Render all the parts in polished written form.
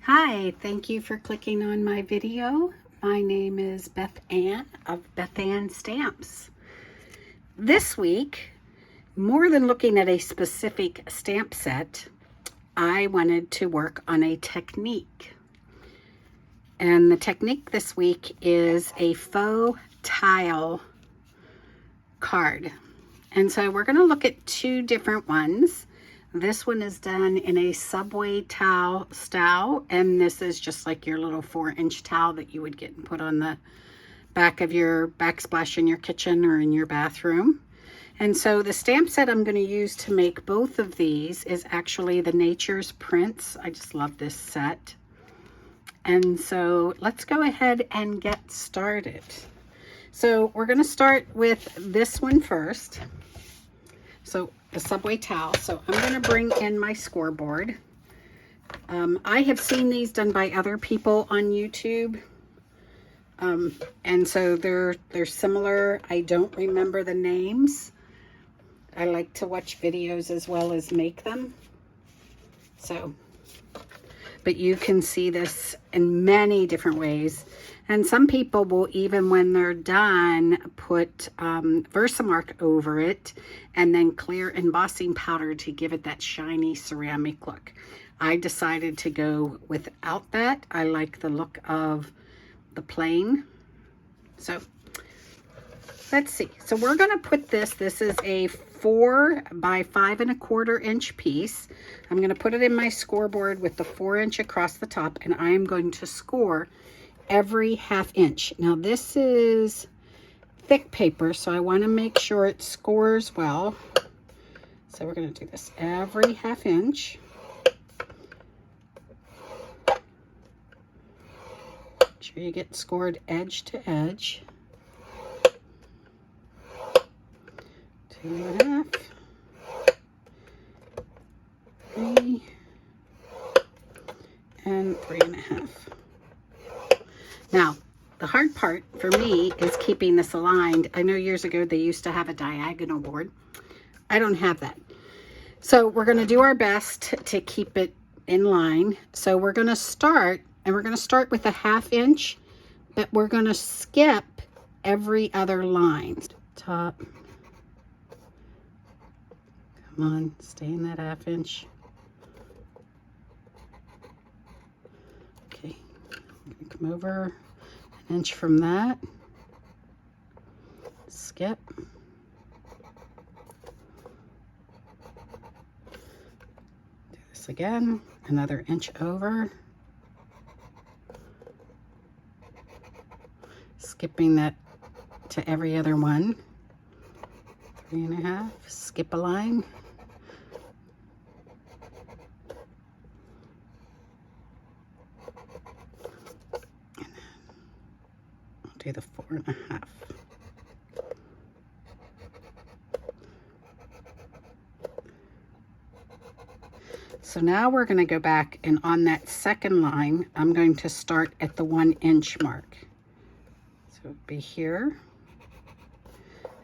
Hi, thank you for clicking on my video. My name is Beth Ann of Beth Ann Stamps. This week, more than looking at a specific stamp set, I wanted to work on a technique. And the technique this week is a faux tile card. And so we're going to look at two different ones. This one is done in a subway towel style, and this is just like your little 4-inch towel that you would get and put on the back of your backsplash in your kitchen or in your bathroom. And so the stamp set I'm going to use to make both of these is actually the Nature's Prints. I just love this set. And so let's go ahead and get started. So we're going to start with this one first. So the subway towel. So I'm going to bring in my scoreboard. I have seen these done by other people on YouTube. And so they're similar. I don't remember the names. I like to watch videos as well as make them. So, but you can see this in many different ways. And some people will, even when they're done, put Versamark over it and then clear embossing powder to give it that shiny ceramic look. I decided to go without that. I like the look of the plain. So let's see. So we're going to put this is a 4 by 5 1/4 inch piece. I'm going to put it in my scoreboard with the 4-inch across the top, and I am going to score every 1/2 inch. Now this is thick paper, so I want to make sure it scores well. So we're going to do this every 1/2 inch. Make sure you get scored edge to edge. 2 1/2, 3, and 3 1/2. Now, the hard part for me is keeping this aligned. I know years ago they used to have a diagonal board. I don't have that. So we're going to do our best to keep it in line. So we're going to start, and we're going to start with a 1/2 inch, but we're going to skip every other line. Top. Come on, stay in that 1/2 inch. Okay, I'm going to come over 1 inch from that, skip, do this again, another inch over, skipping that to every other one, 3 1/2, skip a line, do the 4 1/2. So now we're going to go back, and on that second line, I'm going to start at the 1 inch mark. So it'll be here,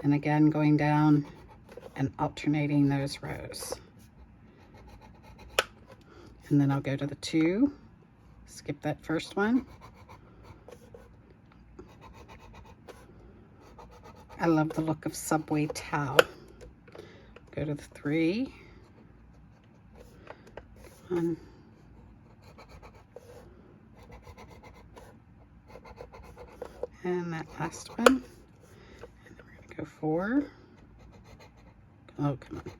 and again going down and alternating those rows. And then I'll go to the 2, skip that first one. I love the look of subway towel. Go to the 3. Come on. And that last one. And then we're going to go 4. Oh, come on.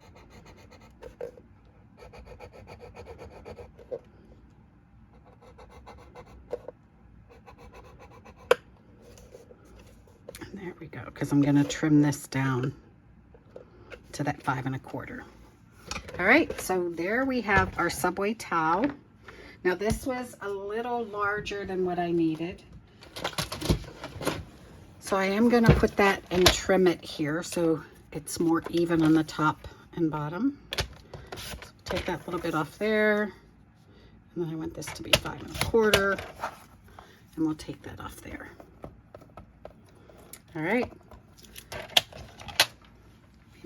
There we go, because I'm going to trim this down to that 5 1/4. All right, so there we have our subway towel. Now this was a little larger than what I needed. So I am going to put that and trim it here so it's more even on the top and bottom. So take that little bit off there. And then I want this to be 5 1/4. And we'll take that off there. All right.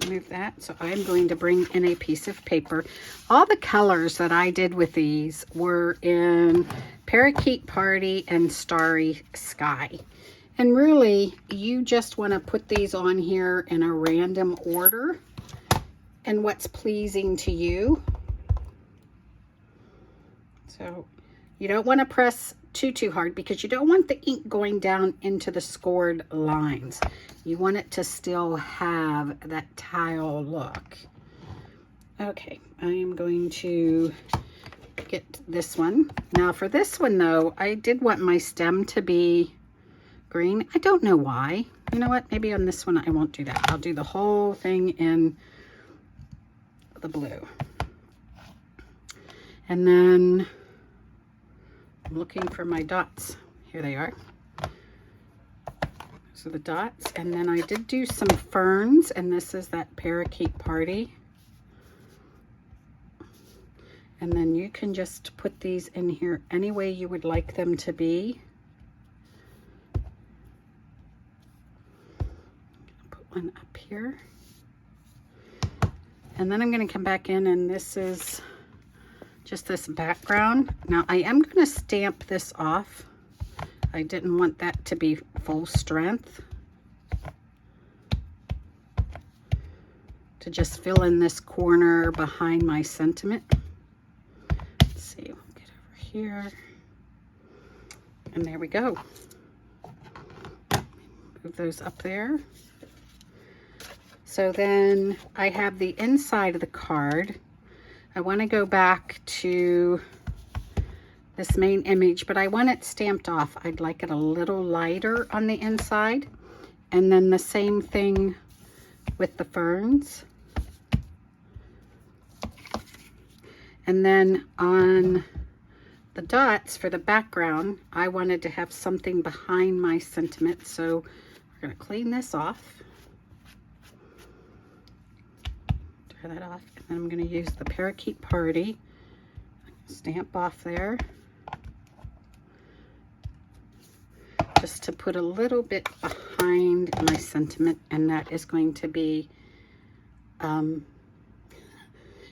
Move that. So I'm going to bring in a piece of paper. All the colors that I did with these were in Parakeet Party and Starry Sky. And really, you just want to put these on here in a random order and what's pleasing to you. So you don't want to press too hard because you don't want the ink going down into the scored lines. You want it to still have that tile look. Okay, I am going to get this one. Now for this one though, I did want my stem to be green. I don't know why. You know what? Maybe on this one I won't do that. I'll do the whole thing in the blue. And then I'm looking for my dots. Here they are. So the dots, and then I did do some ferns, and this is that Parakeet Party. And then you can just put these in here any way you would like them to be. Put one up here. And then I'm going to come back in, and this is just this background. Now I am going to stamp this off. I didn't want that to be full strength. To just fill in this corner behind my sentiment. Let's see, we'll get over here. And there we go. Move those up there. So then I have the inside of the card. I want to go back to this main image, but I want it stamped off. I'd like it a little lighter on the inside. And then the same thing with the ferns. And then on the dots for the background, I wanted to have something behind my sentiment. So we're going to clean this off. Dry that off. And then I'm going to use the Parakeet Party. Stamp off there. Just to put a little bit behind my sentiment, and that is going to be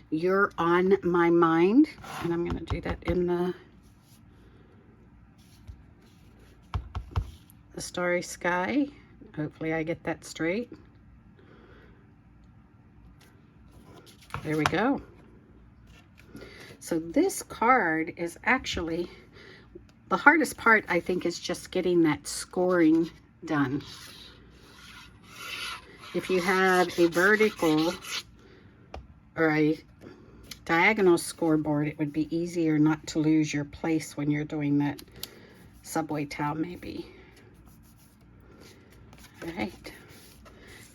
You're on My Mind, and I'm going to do that in the Starry Sky. Hopefully I get that straight. There we go. So this card is actually, the hardest part, I think, is just getting that scoring done. If you had a vertical or a diagonal scoreboard, it would be easier not to lose your place when you're doing that subway tile maybe. All right.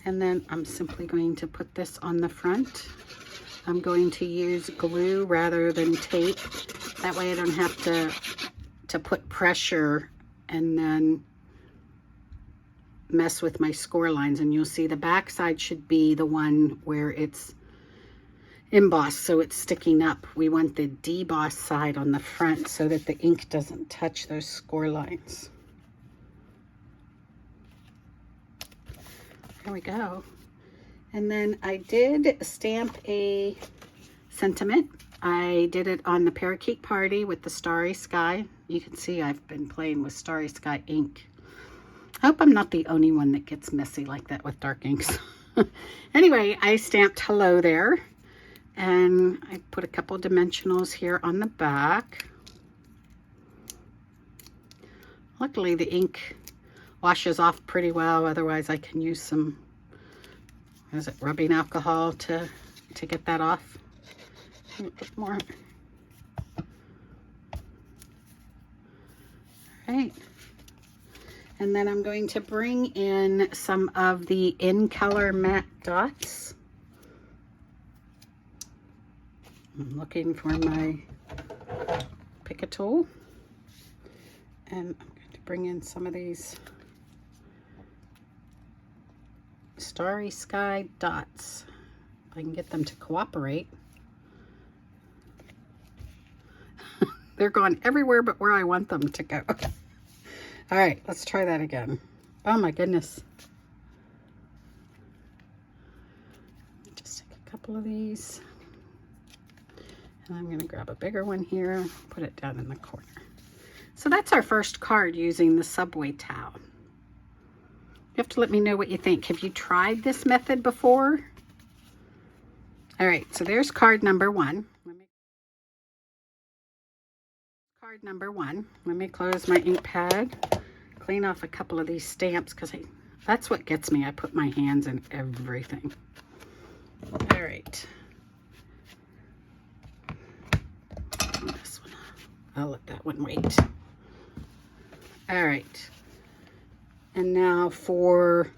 And then I'm simply going to put this on the front. I'm going to use glue rather than tape. That way I don't have to put pressure and then mess with my score lines. And you'll see the back side should be the one where it's embossed, so it's sticking up. We want the debossed side on the front so that the ink doesn't touch those score lines. There we go. And then I did stamp a sentiment. I did it on the Parakeet Party with the Starry Sky. You can see I've been playing with Starry Sky ink. I hope I'm not the only one that gets messy like that with dark inks. Anyway, I stamped hello there. And I put a couple dimensionals here on the back. Luckily the ink washes off pretty well. Otherwise I can use some, what is it, rubbing alcohol to get that off. A bit more. All right. And then I'm going to bring in some of the In Color matte dots. I'm looking for my pick a tool, and I'm going to bring in some of these Starry Sky dots. If I can get them to cooperate. They're going everywhere but where I want them to go. All right, let's try that again. Oh my goodness. couple of these. And I'm going to grab a bigger one here, put it down in the corner. So that's our first card using the subway towel. You have to let me know what you think. Have you tried this method before? All right, so there's card number one. Card number one. Let me close my ink pad, clean off a couple of these stamps because that's what gets me. I put my hands in everything. All right. This one, I'll let that one wait. All right. And now for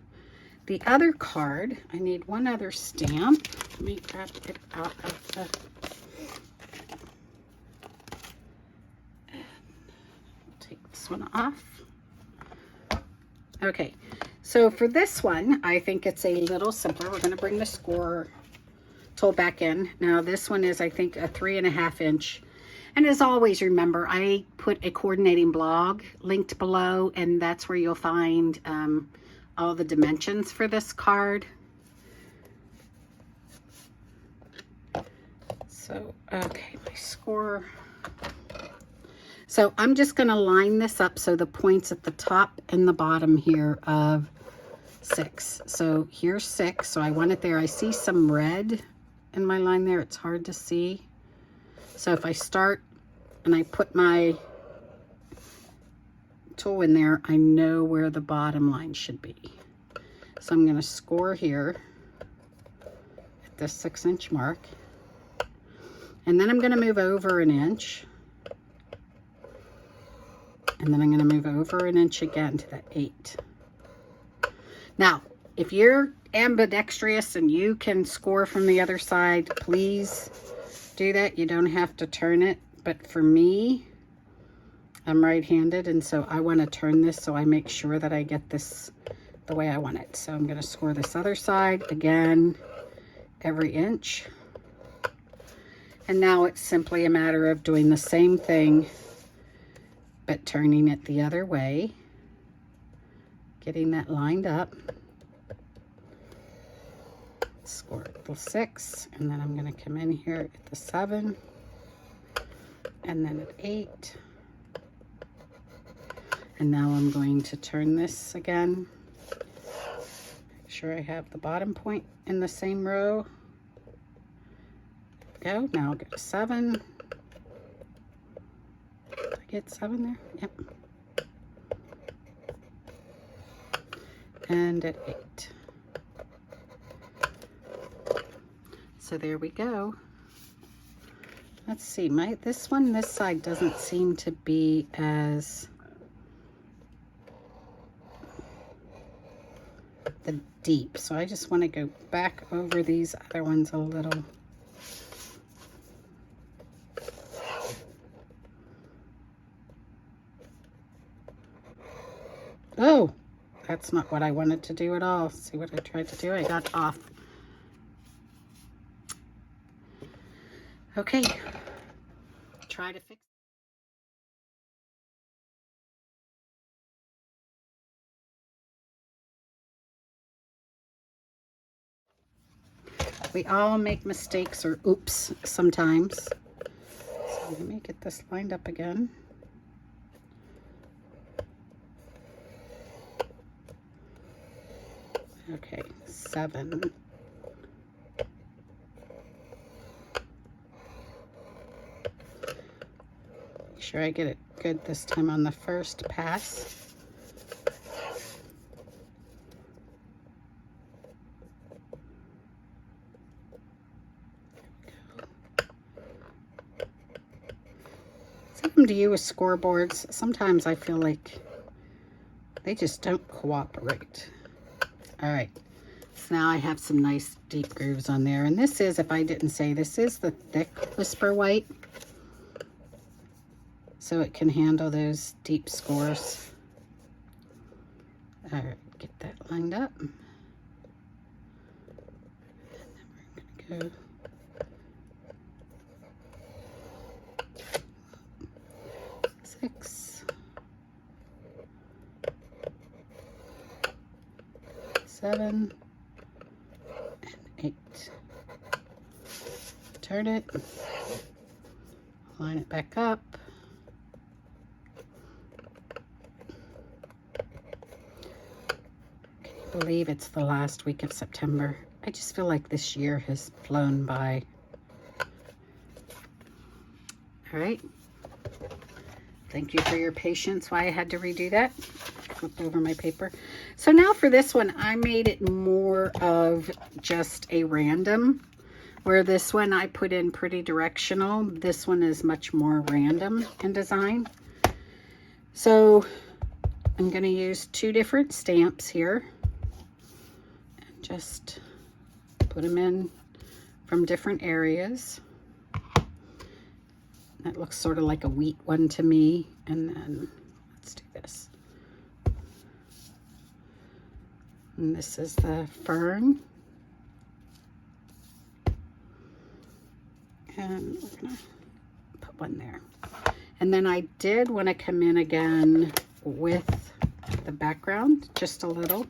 the other card, I need one other stamp. Let me grab it out of the... Take this one off. Okay, so for this one, I think it's a little simpler. We're going to bring the score tool back in. Now this one is, I think, a 3.5 inch. And as always, remember, I put a coordinating blog linked below, and that's where you'll find all the dimensions for this card. So, okay, my score. So I'm just going to line this up so the points at the top and the bottom here of 6. So here's 6. So I want it there. I see some red in my line there. It's hard to see. So if I start and I put my tool in there, I know where the bottom line should be. So I'm going to score here at the 6 inch mark. And then I'm going to move over an inch. And then I'm going to move over an inch again to the 8. Now, if you're ambidextrous and you can score from the other side, please do that. You don't have to turn it. But for me, I'm right-handed, and so I want to turn this so I make sure that I get this the way I want it. So I'm going to score this other side again every inch. And now it's simply a matter of doing the same thing but turning it the other way, getting that lined up, score at the 6, and then I'm going to come in here at the 7, and then at 8, and now I'm going to turn this again, make sure I have the bottom point in the same row. Go, now I'll go to 7. Get 7 there? Yep. And at 8. So there we go. Let's see, this side doesn't seem to be as deep. So I just want to go back over these other ones a little. Oh, that's not what I wanted to do at all. See what I tried to do? I got off. Okay, try to fix. We all make mistakes or oops sometimes. So let me get this lined up again. Okay, 7. Make sure I get it good this time on the first pass. Something to you with scoreboards, sometimes I feel like they just don't cooperate. All right, so now I have some nice deep grooves on there. And this is, if I didn't say, this is the thick Whisper White. So it can handle those deep scores. All right, get that lined up. And then we're gonna go 6. 7 and 8. turn it, line it back up. Can you believe it's the last week of September? I just feel like this year has flown by. All right. Thank you for your patience why I had to redo that. Flip over my paper. So now for this one, I made it more of just a random, where this one I put in pretty directional. This one is much more random in design. So I'm going to use 2 different stamps here and just put them in from different areas. That looks sort of like a wheat one to me. And then let's do this. And this is the fern. And we're gonna put one there. And then I did want to come in again with the background, just a little.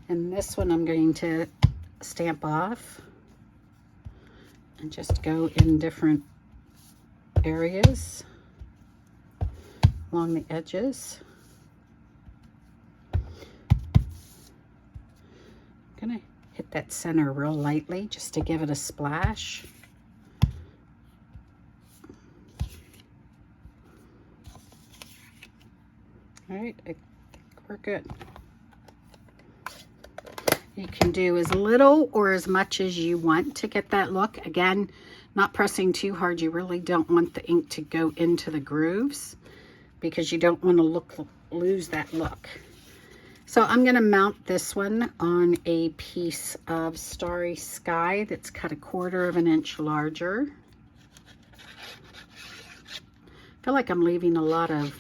And this one I'm going to stamp off and just go in different areas along the edges. I'm gonna hit that center real lightly just to give it a splash. All right, I think we're good. You can do as little or as much as you want to get that look. Again, not pressing too hard. You really don't want the ink to go into the grooves because you don't want to lose that look. So I'm going to mount this one on a piece of Starry Sky that's cut 1/4 inch larger. I feel like I'm leaving a lot of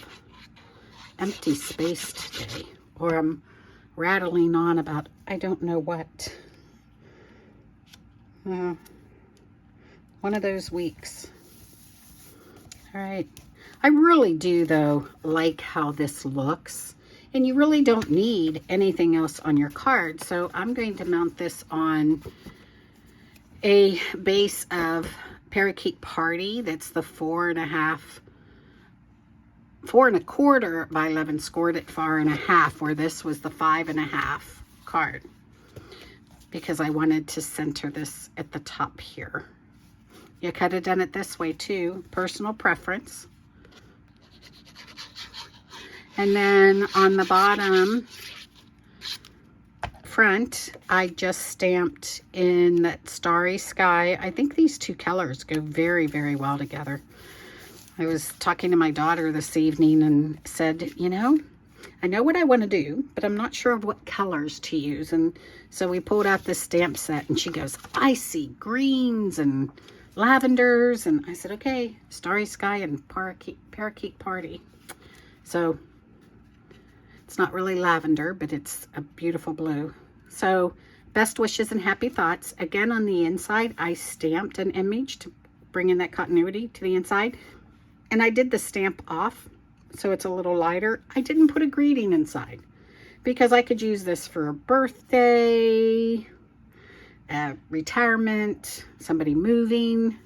empty space today, or I'm rattling on about I don't know what. One of those weeks. All right. I really do, though, like how this looks. And you really don't need anything else on your card. So I'm going to mount this on a base of Parakeet Party. That's the 4 1/4 by 11 scored at 4 1/2, where this was the 5 1/2 card. Because I wanted to center this at the top here. You could have done it this way too, personal preference. And then on the bottom front, I just stamped in that Starry Sky. I think these 2 colors go very, very well together. I was talking to my daughter this evening and said, you know, I know what I want to do, but I'm not sure of what colors to use. And so we pulled out this stamp set and she goes, I see greens and lavenders. And I said, okay, Starry Sky and Parakeet Party. So it's not really lavender, but it's a beautiful blue. So best wishes and happy thoughts. Again, on the inside, I stamped an image to bring in that continuity to the inside. And I did the stamp off, so it's a little lighter. I didn't put a greeting inside because I could use this for a birthday, retirement, somebody moving.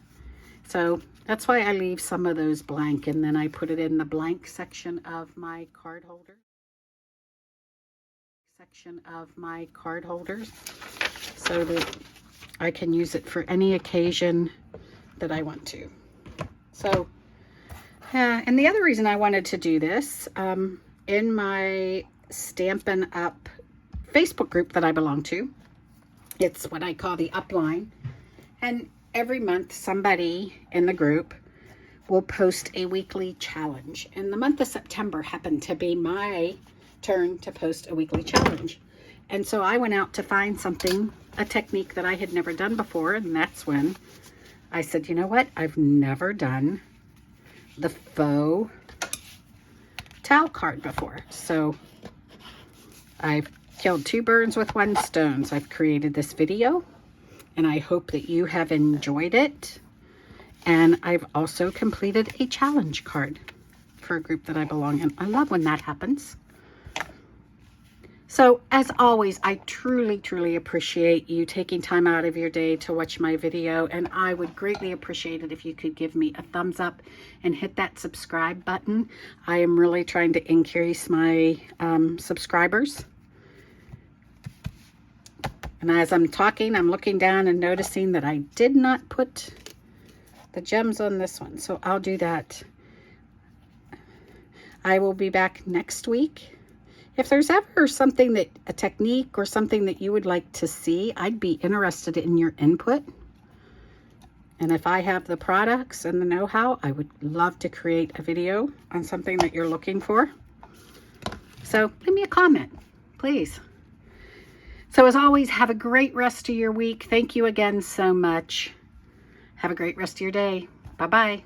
So that's why I leave some of those blank, and then I put it in the blank section of my card holder. So that I can use it for any occasion that I want to. So, and the other reason I wanted to do this, in my Stampin' Up Facebook group that I belong to, it's what I call the upline, and every month somebody in the group will post a weekly challenge, and the month of September happened to be my turn to post a weekly challenge. And so I went out to find something, a technique that I had never done before, and that's when I said, you know what, I've never done the faux tile card before. So I've killed 2 birds with 1 stone. So I've created this video, and I hope that you have enjoyed it. And I've also completed a challenge card for a group that I belong in. I love when that happens. So as always, I truly, truly appreciate you taking time out of your day to watch my video, and I would greatly appreciate it if you could give me a thumbs up and hit that subscribe button. I am really trying to increase my subscribers. And as I'm talking, I'm looking down and noticing that I did not put the gems on this one, so I'll do that. I will be back next week. If there's ever something that, a technique or something that you would like to see, I'd be interested in your input. And if I have the products and the know-how, I would love to create a video on something that you're looking for. So leave me a comment, please. So as always, have a great rest of your week. Thank you again so much. Have a great rest of your day. Bye-bye.